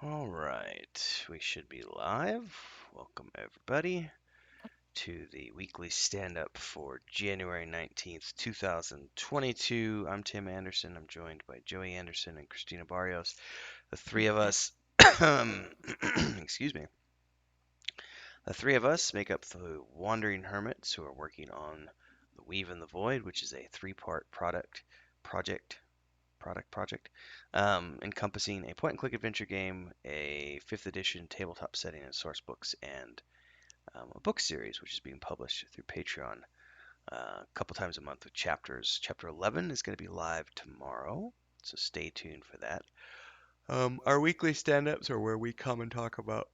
All right, we should be live. Welcome, everybody, to the weekly stand up for January 19th, 2022. I'm Tim Anderson. I'm joined by Joey Anderson and Christina Barrios. The three of us, excuse me, the three of us make up the Wandering Hermits who are working on The Weave in the Void, which is a three-part project project, encompassing a point-and-click adventure game, a 5th edition tabletop setting and source books, and a book series which is being published through Patreon a couple times a month with chapters. Chapter 11 is going to be live tomorrow, so stay tuned for that. Our weekly stand-ups are where we come and talk about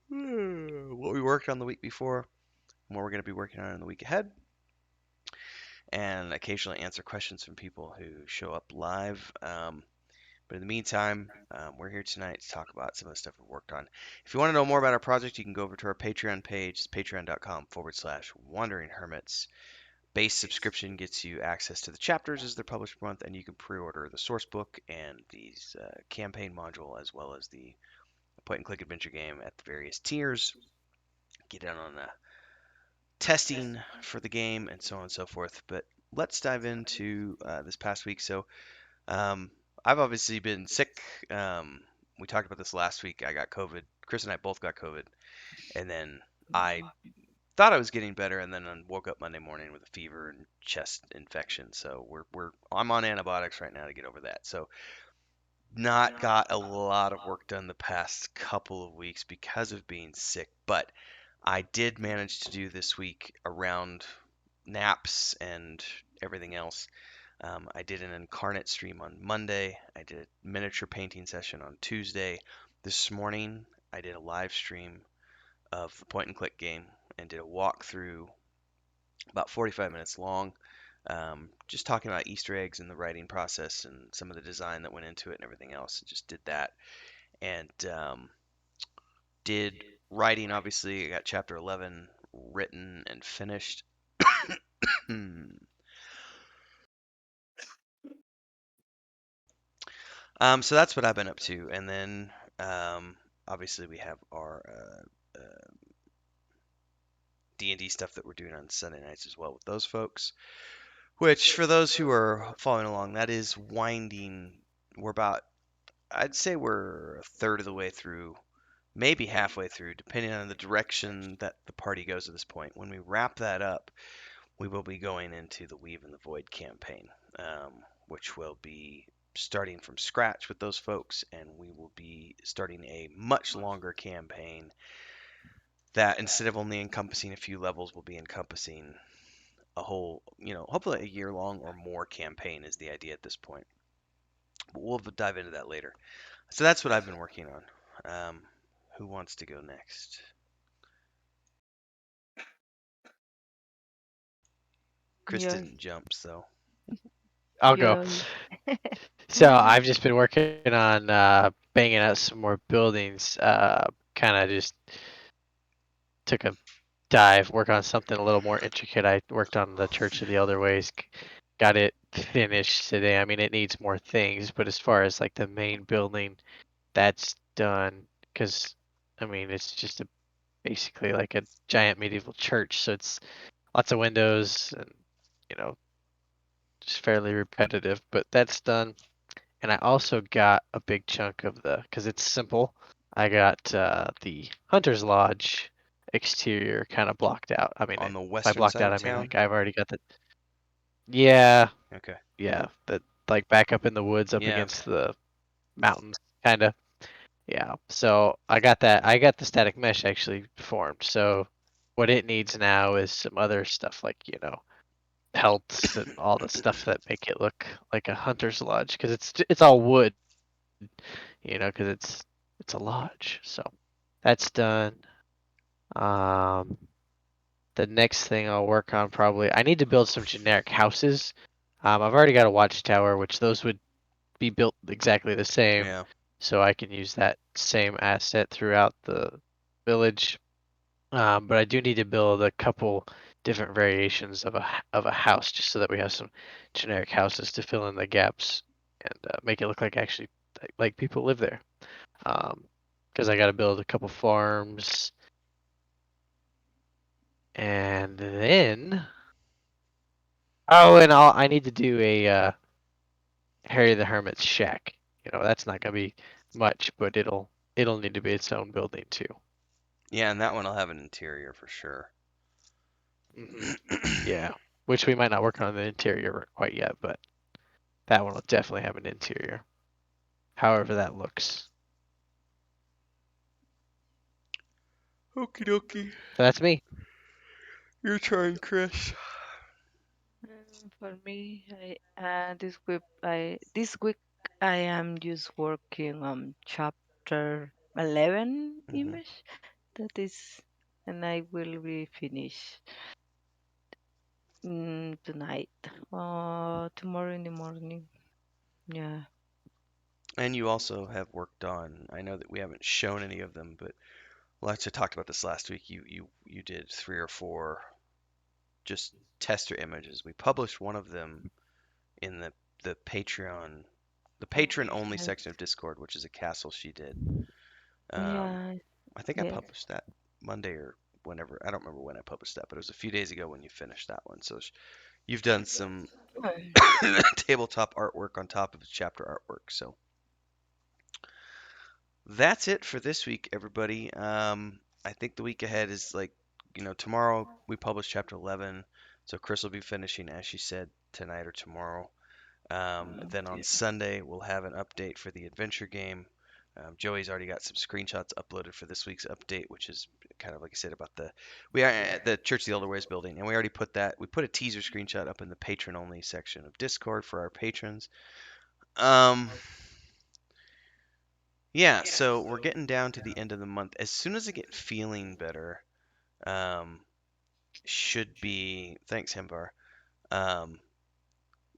what we worked on the week before, and what we're going to be working on in the week ahead, and occasionally answer questions from people who show up live. But in the meantime, we're here tonight to talk about some of the stuff we've worked on. If you want to know more about our project, you can go over to our Patreon page. It's patreon.com/Wandering Hermits. Base subscription gets you access to the chapters as they're published per month, and you can pre-order the source book and the campaign module, as well as the point-and-click adventure game at the various tiers. Get in on the testing for the game, and so on and so forth. But let's dive into this past week. So I've obviously been sick. We talked about this last week. I got COVID. Chris and I both got COVID, and then I thought I was getting better, and then I woke up Monday morning with a fever and chest infection. So I'm on antibiotics right now to get over that. So not got a lot of work done the past couple of weeks because of being sick, but I did manage to do this week around naps and everything else. I did an incarnate stream on Monday. I did a miniature painting session on Tuesday. This morning, I did a live stream of the point and click game and did a walkthrough about 45 minutes long, just talking about Easter eggs and the writing process and some of the design that went into it and everything else. Just did that and did writing. Obviously, I got chapter 11 written and finished. So that's what I've been up to, and then obviously we have our D&D stuff that we're doing on Sunday nights as well with those folks. Which, for those who are following along, that is winding. I'd say we're a third of the way through, maybe halfway through, depending on the direction that the party goes at this point. When we wrap that up, we will be going into the Weave in the Void campaign, which will be starting from scratch with those folks, and we will be starting a much longer campaign that, instead of only encompassing a few levels, will be encompassing a whole, hopefully a year long or more campaign is the idea at this point. But we'll dive into that later. So that's what I've been working on. Who wants to go next? Chris Yeah, didn't jump, so. I'll go. yeah. So I've just been working on banging out some more buildings. Kind of just took a dive, work on something a little more intricate. I worked on the Church of the Elder Ways, got it finished today. I mean, it needs more things, but as far as like the main building, that's done. Because I mean, it's just basically like a giant medieval church, so it's lots of windows and you know just fairly repetitive. But that's done. And I also got a big chunk of because it's simple. I got the Hunter's Lodge exterior kind of blocked out. I mean, On the by western blocked side out, of I mean town? like I've already got the. Yeah, Okay. yeah, that like back up in the woods, up Yeah. against the mountains, kind of. Yeah. So I got that. I got the static mesh actually formed. So what it needs now is some other stuff like pelts and all the stuff that make it look like a hunter's lodge because it's all wood, because it's a lodge. So that's done. Um, the next thing I'll work on probably I need to build some generic houses. I've already got a watchtower, which those would be built exactly the same, Yeah. so I can use that same asset throughout the village. But I do need to build a couple different variations of a house just so that we have some generic houses to fill in the gaps and make it look like actually like people live there. Um, because I got to build a couple farms, and then and I need to do a Harry the Hermit's shack. That's not gonna be much, but it'll need to be its own building too. Yeah, and that one will have an interior for sure. Yeah, which we might not work on the interior quite yet, but that one will definitely have an interior. However that looks. Okie dokie. So that's me. Your turn, Chris. For me, this week I am just working on chapter 11 Hmm. image. That is, and I will be finished tonight. Tomorrow in the morning. Yeah. And you also have worked on. I know that we haven't shown any of them, but well, actually talked about this last week. You did 3 or 4 just tester images. We published one of them in the Patreon, the patron only Yes. section of Discord, which is a castle she did. Um, Yeah. I think I Yes. published that Monday or whenever. I don't remember when I published that, but it was a few days ago when you finished that one. So you've done some tabletop artwork on top of the chapter artwork. So that's it for this week, everybody. I think the week ahead is like, tomorrow we publish chapter 11, so Chris will be finishing, as she said, tonight or tomorrow. Then on Yeah. Sunday we'll have an update for the adventure game. Joey's already got some screenshots uploaded for this week's update, which is kind of like I said about we are at the Church of the Elder Ways building, and we already put that. We put a teaser screenshot up in the patron only section of Discord for our patrons. Um, yeah, so we're getting down to the end of the month. As soon as I get feeling better, um, should be thanks, Himbar. Um,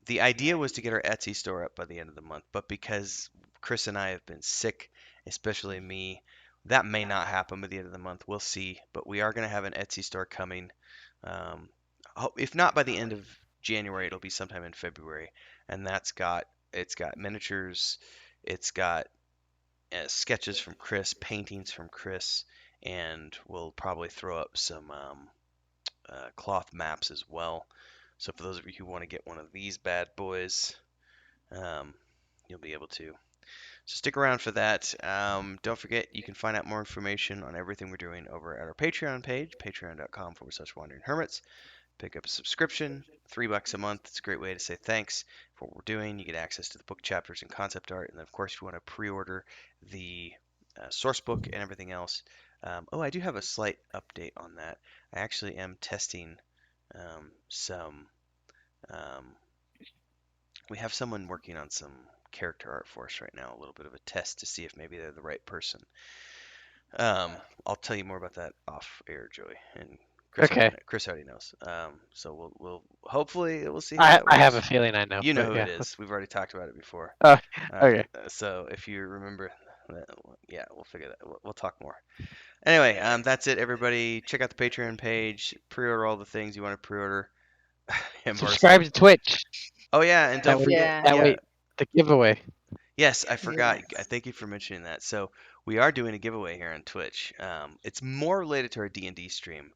the idea was to get our Etsy store up by the end of the month, but because Chris and I have been sick, especially me, that may not happen by the end of the month. We'll see, but we are going to have an Etsy store coming. Um, if not by the end of January, it'll be sometime in February, and it's got miniatures, it's got sketches from Chris, paintings from Chris, and we'll probably throw up some cloth maps as well. So for those of you who want to get one of these bad boys, um, you'll be able to. So stick around for that. Don't forget, you can find out more information on everything we're doing over at our Patreon page, patreon.com/wandering hermits. Pick up a subscription, $3 a month. It's a great way to say thanks for what we're doing. You get access to the book chapters and concept art, and then of course, if you want to pre-order the source book and everything else. I do have a slight update on that. I actually am testing some. Um, we have someone working on some character art for us right now. A little bit of a test to see if maybe they're the right person. I'll tell you more about that off air, Joey, and Okay. Chris already knows. So we'll hopefully we'll see how I that I have a works. feeling I know, You know but who it yeah. is. We've already talked about it before. Uh, Uh, okay. so if you remember, that, yeah, we'll figure that. We'll talk more. Anyway, that's it, everybody. Check out the Patreon page. Pre-order all the things you want to pre-order. Himbar's Subscribe like, to Twitch. oh yeah, and don't That way, forget, Yeah. that yeah, way, the giveaway. yes, I forgot. I Yes. thank you for mentioning that. So we are doing a giveaway here on Twitch. It's more related to our D&D stream,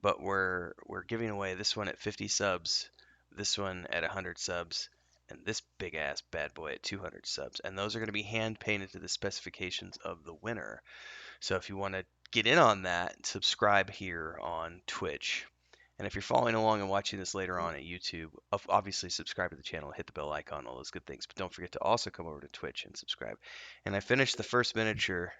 but we're giving away this one at 50 subs, this one at 100 subs, and this big ass bad boy at 200 subs. And those are going to be hand painted to the specifications of the winner. So if you want to get in on that, subscribe here on Twitch. And if you're following along and watching this later on at YouTube, obviously subscribe to the channel, hit the bell icon, all those good things. But don't forget to also come over to Twitch and subscribe. And I finished the first miniature.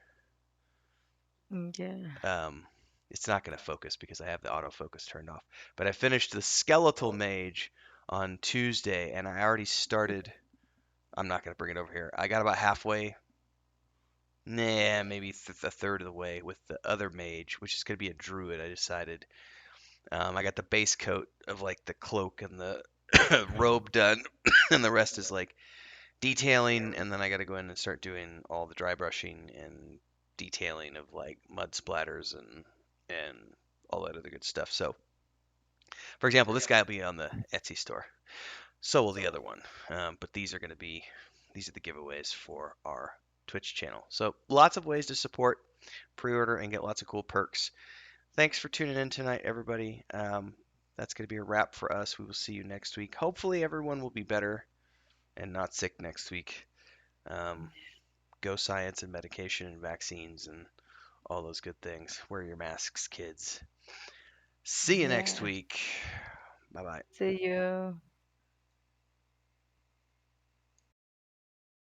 Yeah. Um, it's not going to focus because I have the autofocus turned off. But I finished the skeletal mage on Tuesday, and I already started. I'm not going to bring it over here. I got about halfway. Nah, maybe a third of the way with the other mage, which is going to be a druid. I decided. I got the base coat of like the cloak and the robe done, and the rest is like detailing. And then I got to go in and start doing all the dry brushing and detailing of like mud splatters and all that other good stuff. So, for example, this guy will be on the Etsy store. So will the other one. But these are the giveaways for our Twitch channel. So lots of ways to support, pre-order, and get lots of cool perks. Thanks for tuning in tonight, everybody. That's going to be a wrap for us. We will see you next week. Hopefully, everyone will be better and not sick next week. Um, Go science and medication and vaccines and all those good things. Wear your masks, kids. See you next Yes. week. Bye bye. See you.